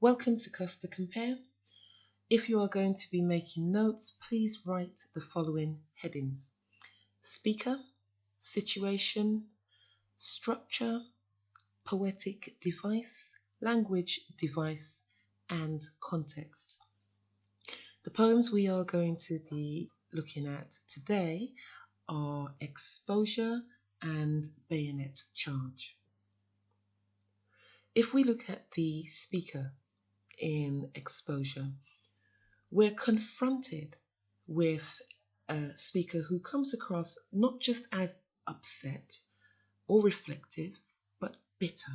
Welcome to Custer Compare. If you are going to be making notes, please write the following headings: speaker, situation, structure, poetic device, language device, and context. The poems we are going to be looking at today are Exposure and Bayonet Charge. If we look at the speaker in Exposure, we're confronted with a speaker who comes across not just as upset or reflective, but bitter.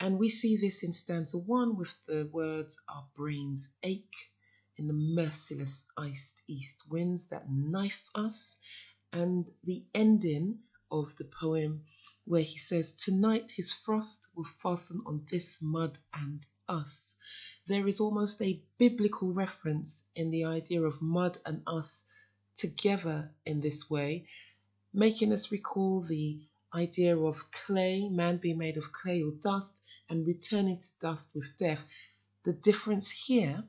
And we see this in stanza 1 with the words, "Our brains ache in the merciless iced east winds that knife us," and the ending of the poem where he says, "Tonight his frost will fasten on this mud and us." There is almost a biblical reference in the idea of mud and us together in this way, making us recall the idea of clay, man being made of clay or dust, and returning to dust with death. The difference here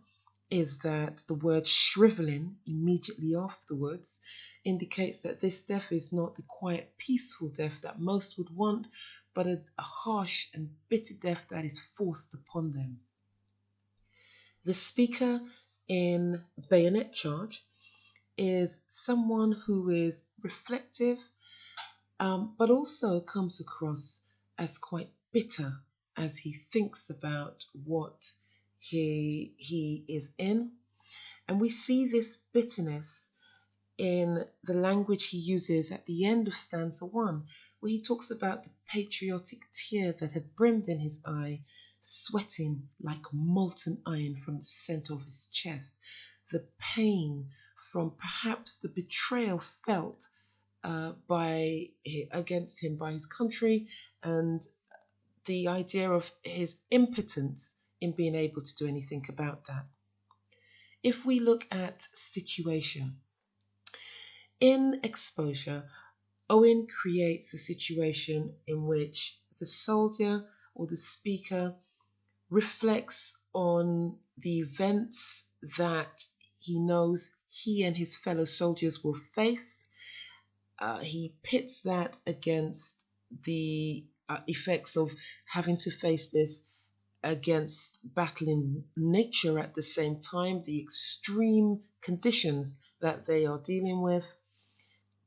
is that the word shriveling immediately afterwards indicates that this death is not the quiet, peaceful death that most would want, but a harsh and bitter death that is forced upon them. The speaker in Bayonet Charge is someone who is reflective, but also comes across as quite bitter as he thinks about what he is in. And we see this bitterness in the language he uses at the end of stanza 1, where he talks about the patriotic tear that had brimmed in his eye, sweating like molten iron from the center of his chest, the pain from perhaps the betrayal felt against him by his country, and the idea of his impotence in being able to do anything about that. If we look at situation, in Exposure, Owen creates a situation in which the soldier or the speaker reflects on the events that he knows he and his fellow soldiers will face. He pits that against the effects of having to face this against battling nature at the same time, the extreme conditions that they are dealing with.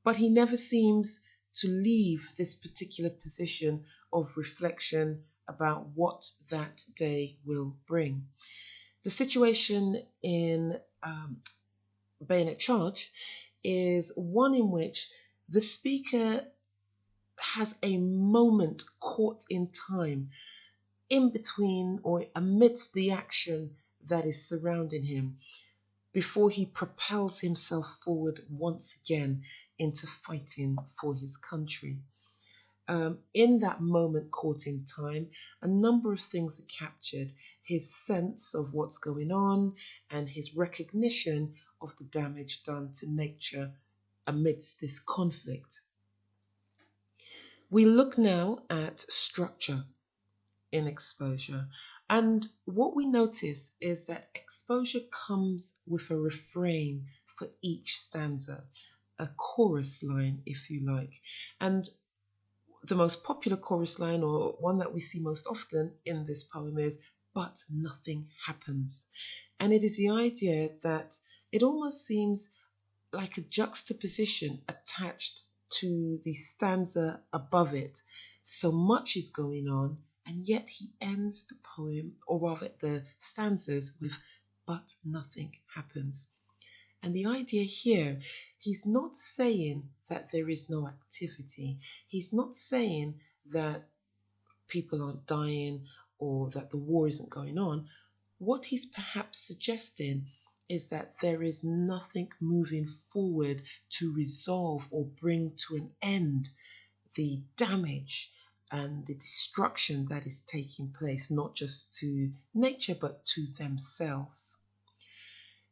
But he never seems to leave this particular position of reflection about what that day will bring. The situation in Bayonet Charge is one in which the speaker has a moment caught in time, in between or amidst the action that is surrounding him, before he propels himself forward once again into fighting for his country. In that moment caught in time, a number of things are captured: his sense of what's going on and his recognition of the damage done to nature amidst this conflict. We look now at structure in Exposure, and what we notice is that Exposure comes with a refrain for each stanza, a chorus line if you like, and the most popular chorus line, or one that we see most often in this poem, is "but nothing happens." And it is the idea that it almost seems like a juxtaposition attached to the stanza above it. So much is going on, and yet he ends the poem, or rather the stanzas, with "but nothing happens." And the idea here, he's not saying that there is no activity. He's not saying that people aren't dying or that the war isn't going on. What he's perhaps suggesting is that there is nothing moving forward to resolve or bring to an end the damage and the destruction that is taking place, not just to nature, but to themselves.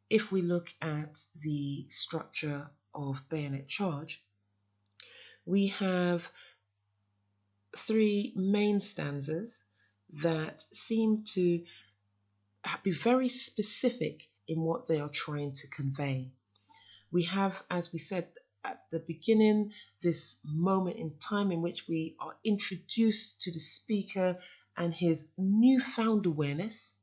If we look at the structure of Bayonet Charge, we have 3 main stanzas that seem to be very specific in what they are trying to convey. We have, as we said at the beginning, this moment in time in which we are introduced to the speaker and his newfound awareness.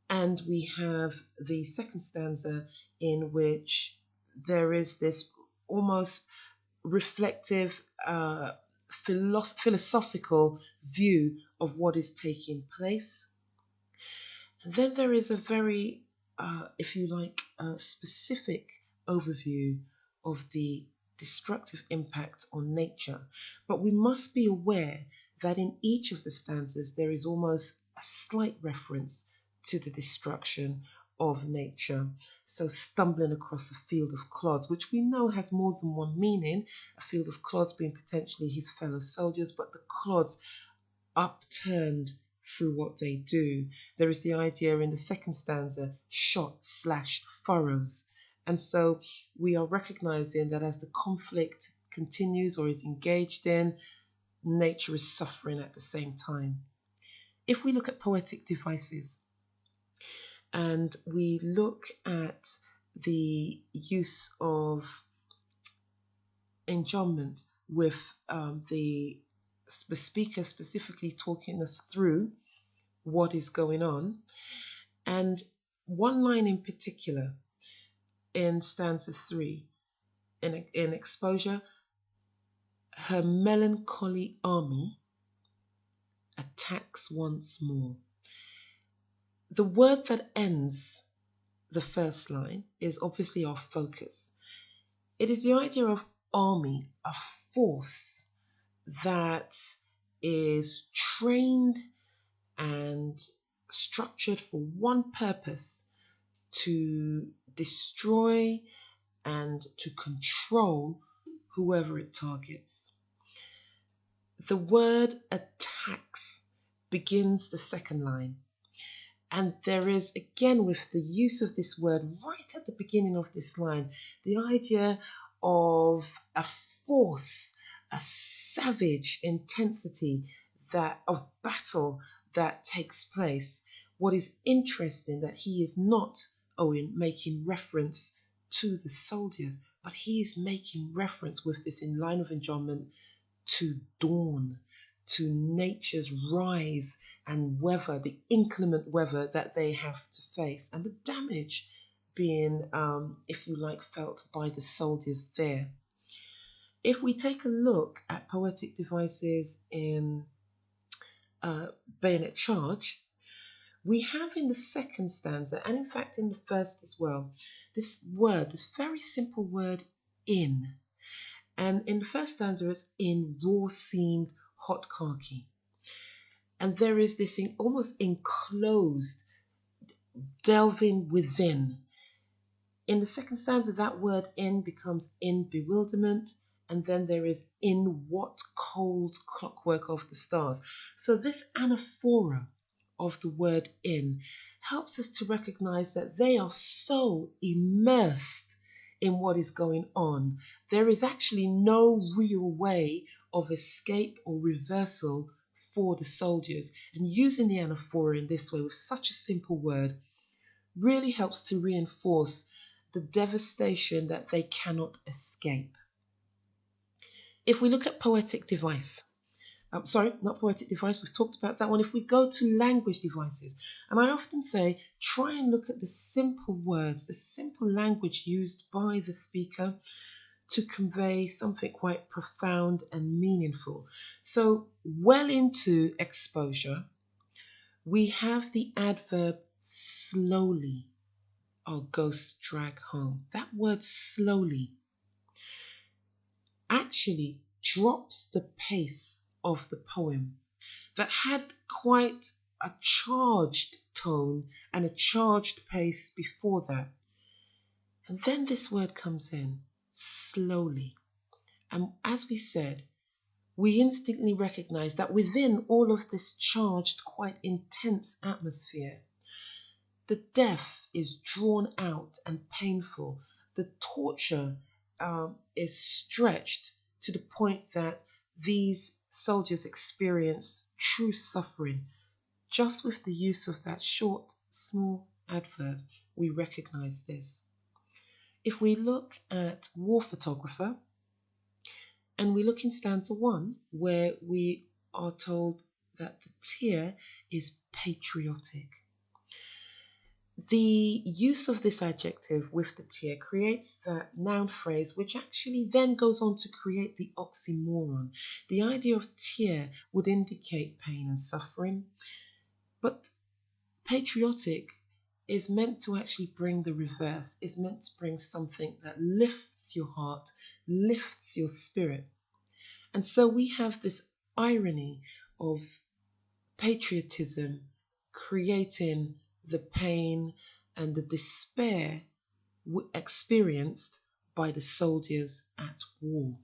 And we have the second stanza in which there is this almost reflective, philosophical view of what is taking place. And then there is a very, if you like, specific overview of the destructive impact on nature. But we must be aware that in each of the stanzas there is almost a slight reference to the destruction of nature. So stumbling across a field of clods, which we know has more than one meaning, a field of clods being potentially his fellow soldiers, but the clods upturned through what they do. There is the idea in the second stanza, shot, slashed, furrows. And so we are recognizing that as the conflict continues or is engaged in, nature is suffering at the same time. If we look at poetic devices and we look at the use of enjambment with the speaker specifically talking us through what is going on, and one line in particular in stanza 3 in exposure, her melancholy army attacks once more. The word that ends the first line is obviously our focus. It is the idea of army, a force that is trained and structured for one purpose: to destroy and to control whoever it targets. The word attacks begins the second line. And there is, again, with the use of this word right at the beginning of this line, the idea of a force, a savage intensity of battle that takes place. What is interesting that he is not, Owen, making reference to the soldiers, but he is making reference with this in line of enjambment to dawn, to nature's rise and weather, the inclement weather that they have to face, and the damage being, if you like, felt by the soldiers there. If we take a look at poetic devices in Bayonet Charge, we have in the second stanza, and in fact in the first as well, this very simple word, in. And in the first stanza, it's in raw seamed hot khaki. And there is this almost enclosed, delving within. In the second stanza, that word in becomes in bewilderment, and then there is in what cold clockwork of the stars. So this anaphora of the word in helps us to recognize that they are so immersed in what is going on. There is actually no real way of escape or reversal for the soldiers. And using the anaphora in this way with such a simple word really helps to reinforce the devastation that they cannot escape. If we look at poetic device, not poetic device, we've talked about that one. If we go to language devices, and I often say, try and look at the simple words, the simple language used by the speaker to convey something quite profound and meaningful. So well into exposure, we have the adverb slowly, our ghosts drag home. That word slowly actually drops the pace of the poem that had quite a charged tone and a charged pace before that. And then this word comes in, slowly. And as we said, we instantly recognize that within all of this charged, quite intense atmosphere, the death is drawn out and painful. The torture is stretched to the point that these soldiers experience true suffering just with the use of that short, small adverb, we recognize this. If we look at War Photographer, and we look in stanza 1, where we are told that the tear is patriotic. The use of this adjective with the tear creates that noun phrase, which actually then goes on to create the oxymoron. The idea of tear would indicate pain and suffering, but patriotic is meant to actually bring the reverse, is meant to bring something that lifts your heart, lifts your spirit. And so we have this irony of patriotism creating the pain and the despair experienced by the soldiers at war.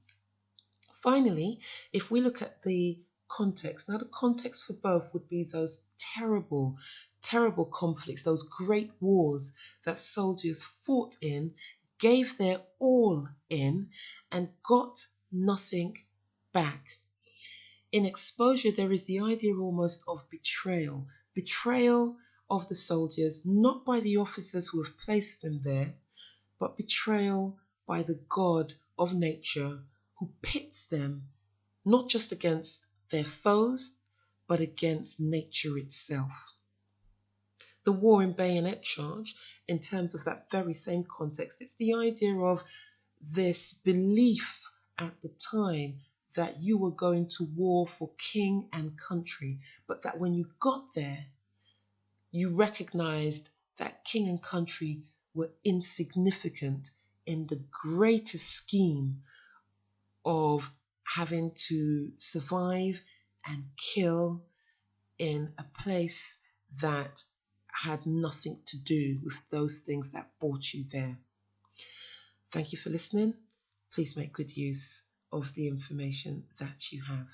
Finally, if we look at the context, now the context for both would be those terrible, terrible conflicts, those great wars that soldiers fought in, gave their all in, and got nothing back. In exposure, there is the idea almost of betrayal. Betrayal of the soldiers, not by the officers who have placed them there, but betrayal by the God of nature who pits them not just against their foes, but against nature itself. The war in Bayonet Charge, in terms of that very same context, it's the idea of this belief at the time that you were going to war for king and country, but that when you got there, you recognized that king and country were insignificant in the greater scheme of having to survive and kill in a place that had nothing to do with those things that brought you there. Thank you for listening. Please make good use of the information that you have.